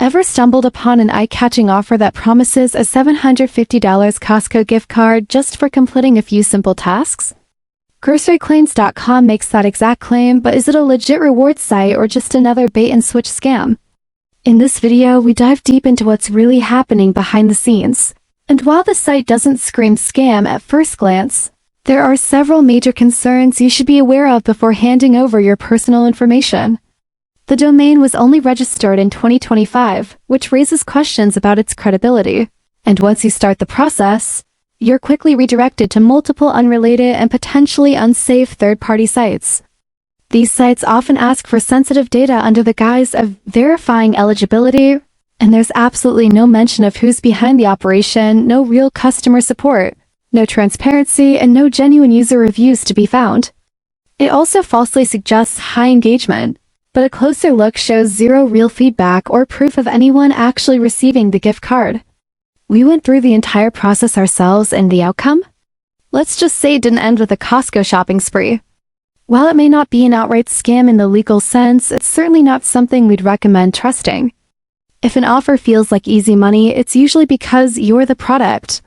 Ever stumbled upon an eye-catching offer that promises a $750 Costco gift card just for completing a few simple tasks? GroceryClaims.com makes that exact claim, but is it a legit reward site or just another bait-and-switch scam? In this video, we dive deep into what's really happening behind the scenes. And while the site doesn't scream scam at first glance, there are several major concerns you should be aware of before handing over your personal information. The domain was only registered in 2025, which raises questions about its credibility. And once you start the process, you're quickly redirected to multiple unrelated and potentially unsafe third-party sites. These sites often ask for sensitive data under the guise of verifying eligibility, and there's absolutely no mention of who's behind the operation, no real customer support, no transparency, and no genuine user reviews to be found. It also falsely suggests high engagement, but a closer look shows zero real feedback or proof of anyone actually receiving the gift card. We went through the entire process ourselves, and the outcome? Let's just say it didn't end with a Costco shopping spree. While it may not be an outright scam in the legal sense, it's certainly not something we'd recommend trusting. If an offer feels like easy money, it's usually because you're the product.